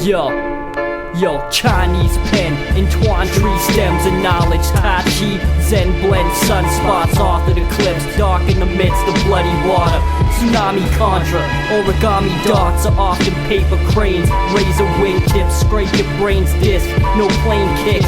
Yo, Chinese pen, entwined tree stems and knowledge. Tai Chi, Zen blend, sunspots, authored eclipse, dark in the midst of bloody water. Tsunami contra, origami darts are often paper cranes. Razor wingtips, scrape your brain's disc. No plane kicks,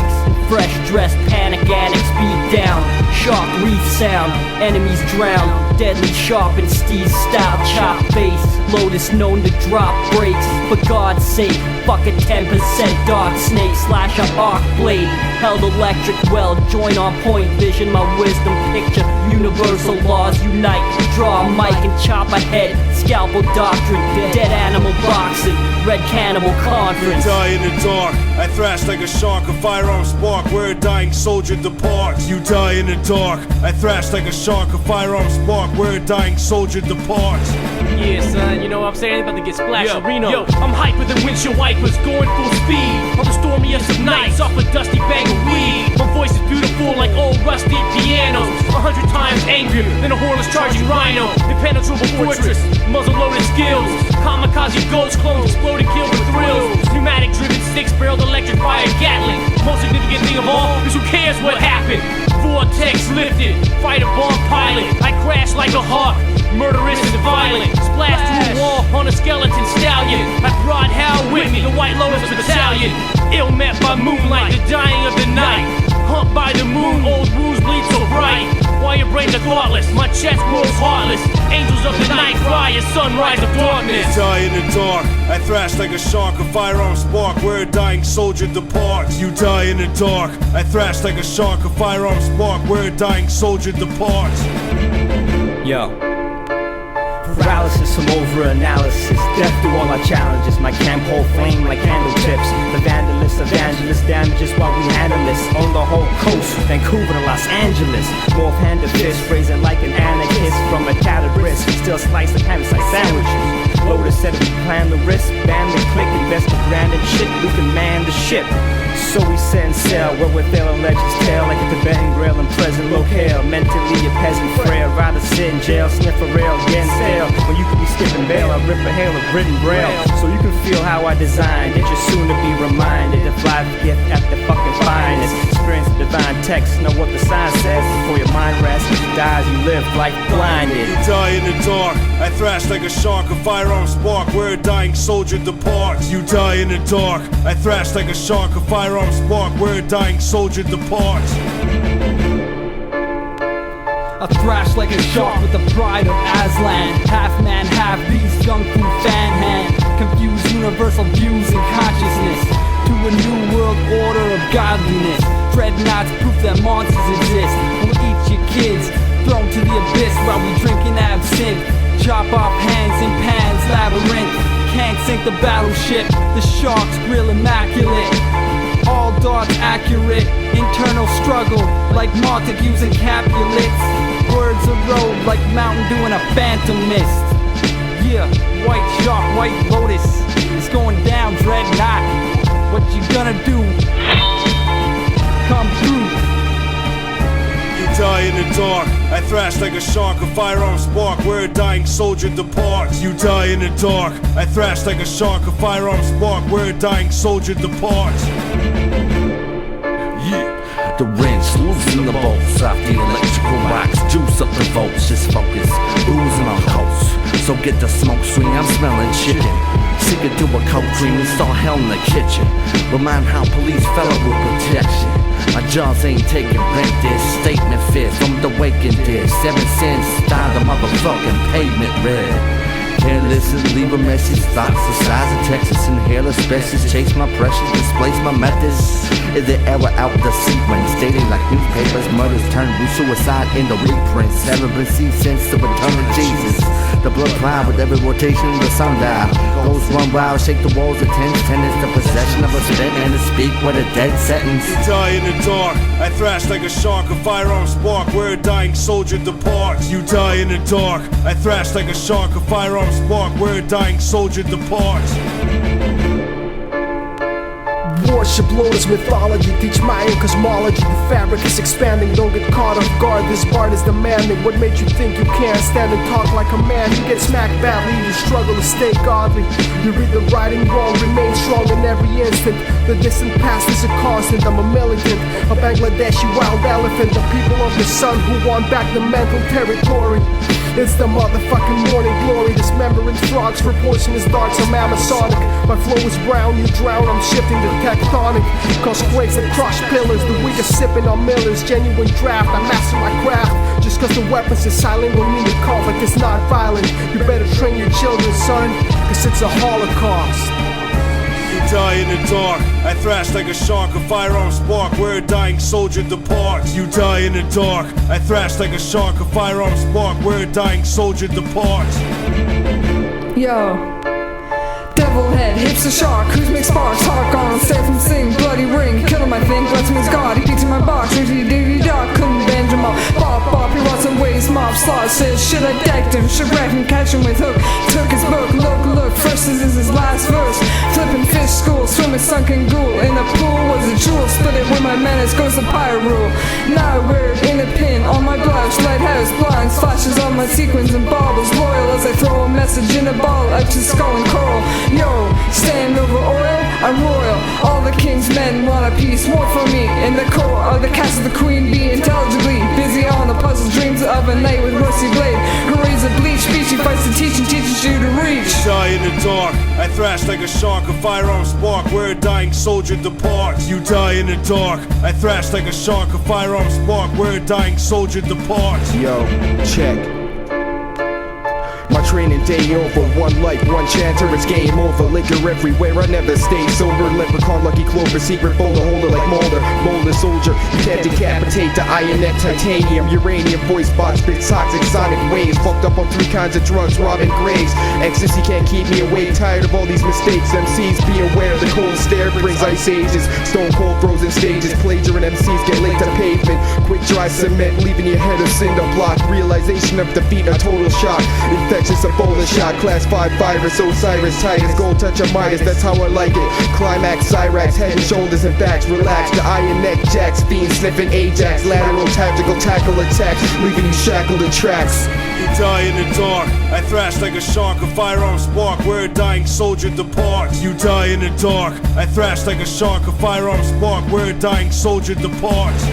fresh dressed panic addicts beat down. Shark reef sound, enemies drown. Deadly sharp and Steve's style, chop face. Lotus known to drop brakes. For God's sake, fuck a 10% dark snake. Slash a arc blade, held electric weld. Join on point vision, my wisdom picture. Universal laws unite. Draw a mic and chop a head. Scalpel doctrine, dead animal boxing. Red cannibal conference. You die in the dark, I thrash like a shark. A firearm spark where a dying soldier departs. You die in the dark, I thrash like a shark. A firearm spark where a dying soldier departs. Yeah, son, you know what I'm saying? About to get splashed in Reno. Yo, I'm hyper than windshield wipers, going full speed. On the stormiest of nights, off a dusty bag of weed. My voice is beautiful like old rusty pianos. 100 times angrier than a hornless charging rhino. Impenetrable fortress, muzzle loaded skills. Kamikaze ghost clones, explode and kill with thrills. Pneumatic driven 6-barreled electric fire Gatling. Most significant thing of all is who cares what happened. Vortex lifted, fighter bomb pilot. I crash like a hawk, murderous and violent. Splash through a wall on a skeleton stallion. I brought Hal with me, the White Lotus battalion. Ill met by moonlight, the dying of the night. Humped by the moon, old wounds bleed so bright. While your brains are thoughtless, my chest grows heartless. Angels of the night cry as sunrise of darkness. You die in the dark, I thrash like a shark. A firearm spark where a dying soldier departs. You die in the dark, I thrash like a shark. A firearm spark where a dying soldier departs. Yo. Paralysis from over-analysis. Death through all our challenges. My camp hold flame like candle tips. The vandalist, evangelist damages while we handle this. On the whole coast, Vancouver to Los Angeles. Morph hand to fist, phrasing like an anarchist. From a catabrist, still slice the canvas like sandwiches. Lotus said if we plan the risk, ban the click, invest the brand and shit, we can man the ship. So we send sail, where with their legends tale like a Tibetan grail in present locale. Mentally a peasant frail, rather sit in jail, sniff a rail, again stale. When you could be skipping bail, I rip a hail of written braille. So you can feel how I designed it, you're soon to be reminded to fly the gift at the fucking finest. Experience the divine text, know what the sign says. Before your mind rests, dies you live like blinded. You die in the dark, I thrash like a shark. A firearm spark where a dying soldier departs. You die in the dark, I thrash like a shark. A firearm spark where a dying soldier departs. I thrash like a shark with the pride of Aslan. Half man, half beast, kung fu fan hand. Confuse universal views and consciousness to a new world order of godliness. Dreadnoughts proof that monsters exist. We'll eat your kids, thrown to the abyss while we drinking absinthe. Chop off hands in pans, labyrinth. Can't sink the battleship, the shark's grill immaculate. All darts accurate, internal struggle like Montagues and Capulets. Words erode like Mountain Dew in a phantom mist. Yeah, white shark, white lotus. It's going down, dreadnought. What you gonna do? Come through. You die in the dark, I thrash like a shark. A firearm spark where a dying soldier departs. You die in the dark, I thrash like a shark. A firearm spark where a dying soldier departs. Yeah, the wrench loosen the bolts off the electrical box. Juice up the volts, just focus, oozing on coast. So get the smoke screen, I'm smelling chicken. Sick it to a cold cream and start hell in the kitchen. Remind how police fellow with protection. My jaws ain't taking rent, this statement fit from the waking this. 7 cents, style the motherfucking pavement red. Can't listen, leave a message. Thoughts the size of Texas, inhale asbestos. Chase my pressures, displace my methods. Is the error out the sequence? Dating like newspapers, murders turn to suicide in the reprints. Haven't been seen since the return of Jesus. The blood cloud with every rotation of the sundial. Goes run wild, shake the walls of tenants. The possession of a spit and to speak with a dead sentence. You die in the dark, I thrash like a shark. A firearm spark where a dying soldier departs. You die in the dark, I thrash like a shark. A firearm spark where a dying soldier departs. Worship Lotus mythology, teach Mayan cosmology. The fabric is expanding, don't get caught off guard. This bard is demanding. What made you think you can't stand and talk like a man? You get smacked badly, you struggle to stay godly. You read the writing wrong, remain remain strong in every instant. The distant past is a constant. I'm a militant, a Bangladeshi wild elephant. The people of the sun who want back the mental territory. It's the motherfucking morning glory. Dismembering frogs for poisonous darts. I'm Amazonic. My flow is brown, you drown. I'm shifting the tectonic. Cause quakes that crush pillars. The weak are sipping on Millers. Genuine draft, I master my craft. Just cause the weapons is silent don't mean the conflict is not violent. You better train your children, son, cause it's a holocaust. You die in the dark, I thrash like a shark, a firearm spark where a dying soldier departs. You die in the dark, I thrash like a shark, a firearm spark where a dying soldier departs. Yo, devil head, hips a shark, who's make sparks, heart gone, safe from sing, bloody ring, kill him I think, bless him as God, he beats in my box, dog, couldn't bend him up, bop, he rots and waste, mob slot, says shit I decked him, shipwreck him, catch him with hook, took his book, look, first this is his last verse, flipping fish school, swimming sunken ghoul, in the pool was a jewel, split it with my menace, goes the pirate rule, now we're in a pin, on my blouse, lighthouse, blinds, flashes on my sequins and baubles, loyal as I throw a message in a ball, out to skull and coral, yo, stand over oil, I'm royal, all the king's men want a piece, war for me, in the core of the castle the queen bee, intelligibly, busy on the puzzles, dreams of a night with rusty blade, her razor bleach, speech, she fights to teach and teaches you to reach. You die in the dark, I thrash like a shark, a firearm spark where a dying soldier departs. You die in the dark, I thrash like a shark, a firearm spark where a dying soldier departs. Yo, check. My training day over, one life, one chance, or it's game over. Liquor everywhere, I never stay sober. Leprechaun, lucky clover, secret folder holder like Mulder. Boulder soldier, you can't decapitate the iron net, titanium, uranium, voice box, spit toxic, sonic waves. Fucked up on 3 kinds of drugs, robbing graves. Ecstasy can't keep me awake, tired of all these mistakes. MCs be aware, the cold stare brings ice ages. Stone cold frozen stages, plagiar and MCs get laid to pavement. Quick dry cement, leaving your head a cinder block. Realization of defeat, a total shock. Infectious Ebola shot, class 5 virus, Osiris, Titus, gold touch of Midas, that's how I like it. Climax, Cyrax, head and shoulders and backs, relax. The iron neck jacks, fiend sniffing Ajax, lateral tactical tackle attacks, leaving you shackled in tracks. You die in the dark, I thrash like a shark, a firearm spark where a dying soldier departs. You die in the dark, I thrash like a shark, a firearm spark where a dying soldier departs.